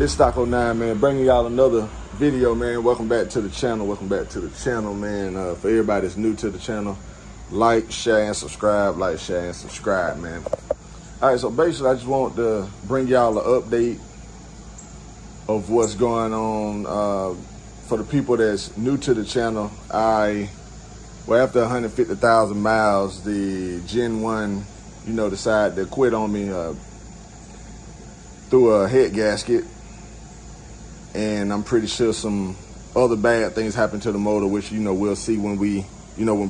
This Taco 9, man, bringing y'all another video, man. Welcome back to the channel. Man. For everybody that's new to the channel, like, share, and subscribe. Man. All right, so basically, I just want to bring y'all an update of what's going on. For the people that's new to the channel, after 150,000 miles, the Gen 1, decided to quit on me through a head gasket. And I'm pretty sure some other bad things happened to the motor, which, we'll see when we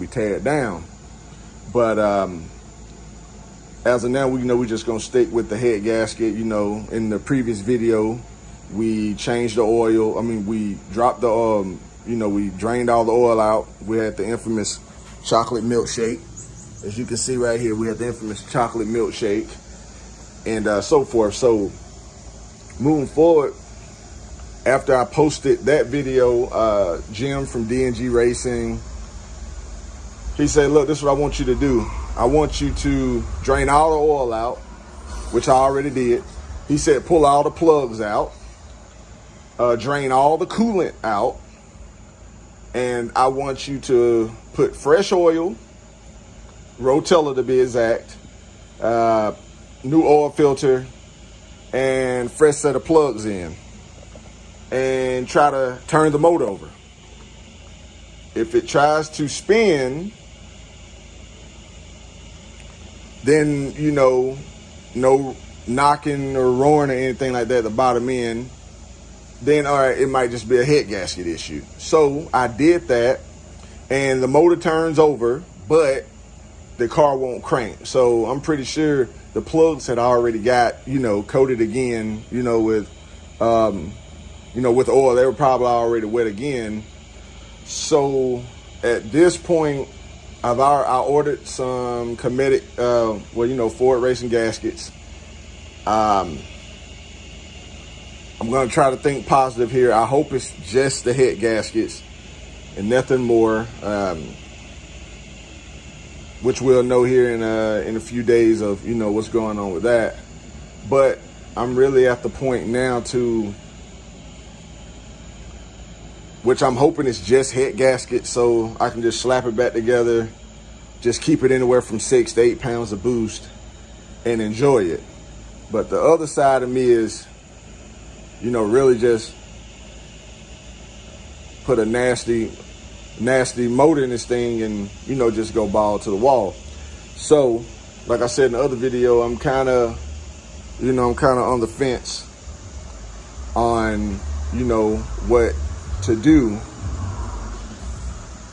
tear it down. But as of now, we're just gonna stick with the head gasket. In the previous video, we changed the oil. We dropped the, we drained all the oil out. We had the infamous chocolate milkshake. As you can see right here, we had the infamous chocolate milkshake and so forth. So moving forward, after I posted that video, Jim from D&G Racing, he said, look, this is what I want you to do. I want you to drain all the oil out, which I already did. He said, pull all the plugs out, drain all the coolant out, and I want you to put fresh oil, Rotella to be exact, new oil filter, and fresh set of plugs in. And try to turn the motor over. If it tries to spin, then, no knocking or roaring or anything like that at the bottom end, then, all right, it might just be a head gasket issue. So I did that, and the motor turns over, but the car won't crank. So I'm pretty sure the plugs had already got, coated again, with oil. They were probably already wet again. So at this point, I ordered some Coyote, Ford racing gaskets. I'm going to try to think positive here. I hope it's just the head gaskets and nothing more, which we'll know here in a few days of, what's going on with that. But I'm really at the point now which I'm hoping is just head gasket, so I can just slap it back together, just keep it anywhere from 6 to 8 pounds of boost and enjoy it. But the other side of me is, really just put a nasty motor in this thing and, just go ball to the wall. So, like I said in the other video, I'm kind of on the fence on, what to do.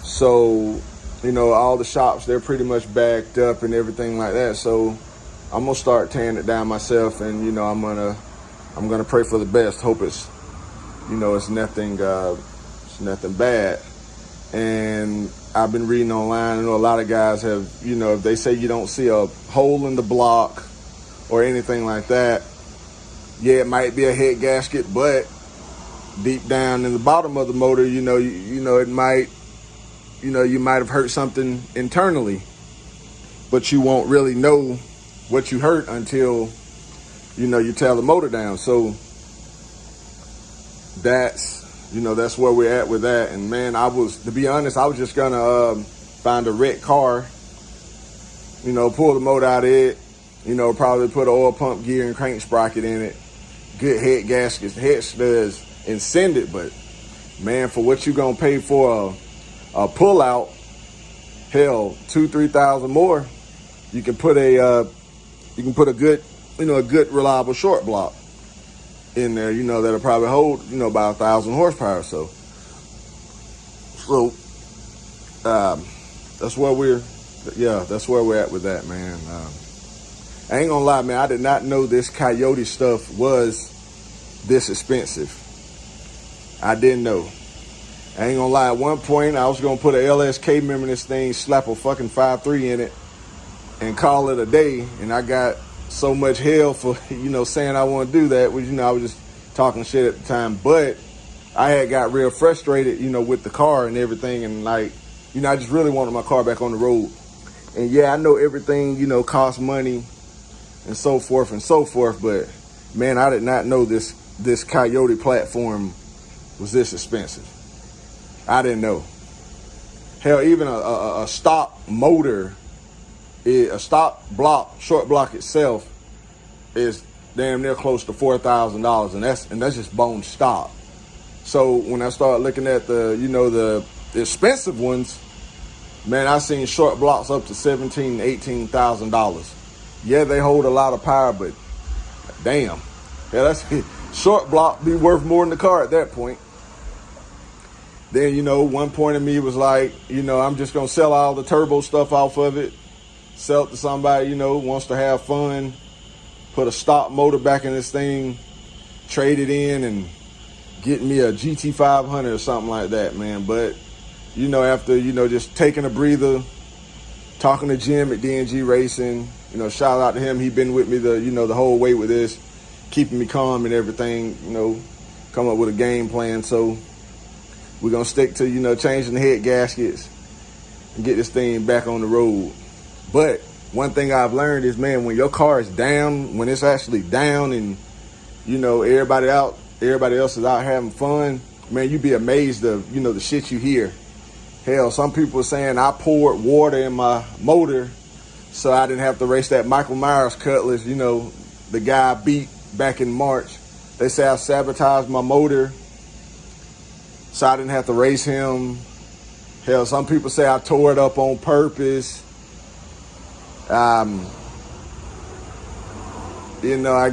So, all the shops, they're pretty much backed up and everything like that. So I'm gonna start tearing it down myself, and I'm gonna pray for the best. Hope it's it's nothing bad. And I've been reading online. I know a lot of guys have, if they say you don't see a hole in the block or anything like that, yeah, it might be a head gasket, but deep down in the bottom of the motor, it might, you might have hurt something internally, but you won't really know what you hurt until, you tear the motor down. So that's where we're at with that. And man, to be honest, I was just gonna find a wrecked car, pull the motor out of it, probably put an oil pump gear and crank sprocket in it, good head gaskets, head studs, and send it. But man, for what you gonna pay for a pull out, hell, $2,000-3,000 more, you can put a good, a good reliable short block in there, that'll probably hold, about 1,000 horsepower. So that's where we're at with that, man. I ain't gonna lie, man, I did not know this Coyote stuff was this expensive. I didn't know. I ain't gonna lie, at one point I was gonna put an LSK member in this thing, slap a fucking 5.3 in it, and call it a day. And I got so much hell for, saying I want to do that, which, I was just talking shit at the time. But I had got real frustrated, with the car and everything. And I just really wanted my car back on the road. And yeah, I know everything, costs money and so forth, but man, I did not know this this Coyote platform was this expensive. I didn't know. Hell, even a stock motor, a stock block, short block itself is damn near close to $4,000, and that's just bone stock. So when I start looking at the expensive ones, man, I seen short blocks up to $17,000, $18,000. Yeah, they hold a lot of power, but damn, yeah, that's short block be worth more than the car at that point. Then, one point of me was like, I'm just going to sell all the turbo stuff off of it, sell it to somebody, wants to have fun, put a stock motor back in this thing, trade it in, and get me a GT500 or something like that, man. But, after, just taking a breather, talking to Jim at DNG Racing, shout out to him. He been with me the whole way with this, keeping me calm and everything, come up with a game plan. So we're going to stick to, changing the head gaskets and get this thing back on the road. But one thing I've learned is, man, when your car is down, when it's actually down and, everybody else is out having fun, man, you'd be amazed of, the shit you hear. Hell, some people are saying I poured water in my motor so I didn't have to race that Michael Myers Cutlass, the guy I beat back in March. They say I sabotaged my motor so I didn't have to race him. Hell, some people say I tore it up on purpose. I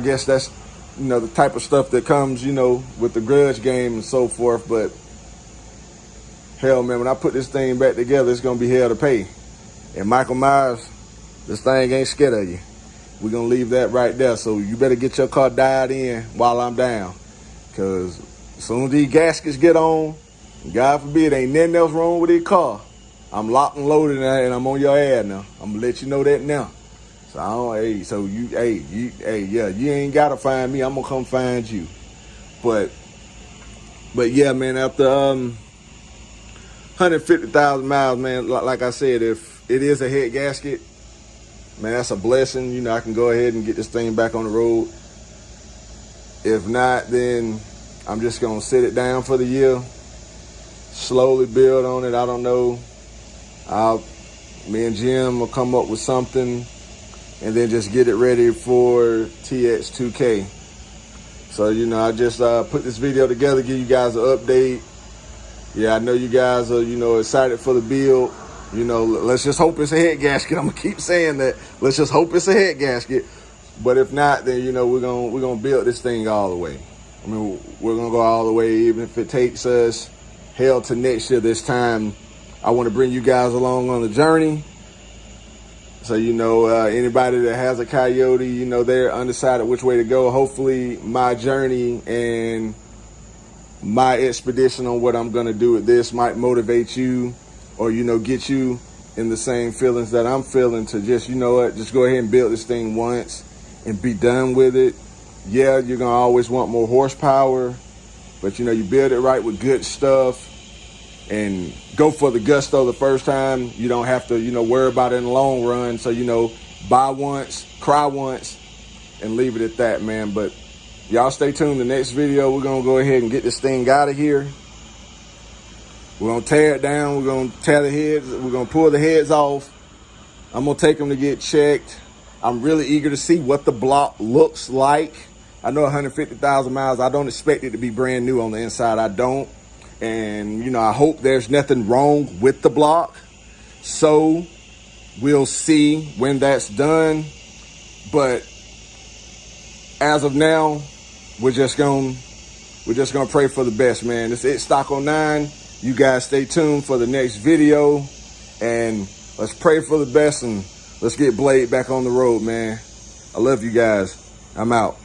guess that's, the type of stuff that comes, with the grudge game and so forth. But hell, man, when I put this thing back together, it's going to be hell to pay. And Michael Myers, this thing ain't scared of you. We're going to leave that right there. So you better get your car dialed in while I'm down. Because as soon as these gaskets get on, God forbid, ain't nothing else wrong with this car, I'm locked and loaded and I'm on your ass now. I'm going to let you know that now. So you ain't got to find me. I'm going to come find you. But yeah, man, after 150,000 miles, man, like I said, if it is a head gasket, man, that's a blessing. I can go ahead and get this thing back on the road. If not, then I'm just going to sit it down for the year, slowly build on it. I don't know. Me and Jim will come up with something and then just get it ready for TX2K. So, I just put this video together, give you guys an update. Yeah, I know you guys are, excited for the build. Let's just hope it's a head gasket. I'm going to keep saying that. Let's just hope it's a head gasket. But if not, then, we're going to build this thing all the way. I mean, we're going to go all the way, even if it takes us hell to next year this time. I want to bring you guys along on the journey. So, anybody that has a Coyote, they're undecided which way to go. Hopefully my journey and my expedition on what I'm going to do with this might motivate you or, get you in the same feelings that I'm feeling to just, just go ahead and build this thing once and be done with it. Yeah, you're going to always want more horsepower, but, you build it right with good stuff and go for the gusto the first time. You don't have to, worry about it in the long run. So, buy once, cry once, and leave it at that, man. But y'all stay tuned. The next video, we're going to go ahead and get this thing out of here. We're going to tear it down. We're going to tear the heads. We're going to pull the heads off. I'm going to take them to get checked. I'm really eager to see what the block looks like. I know 150,000 miles. I don't expect it to be brand new on the inside. I don't. And, I hope there's nothing wrong with the block. So we'll see when that's done. But as of now, we're just gonna pray for the best, man. It's it Stock 09. You guys stay tuned for the next video, and let's pray for the best and let's get Blade back on the road, man. I love you guys. I'm out.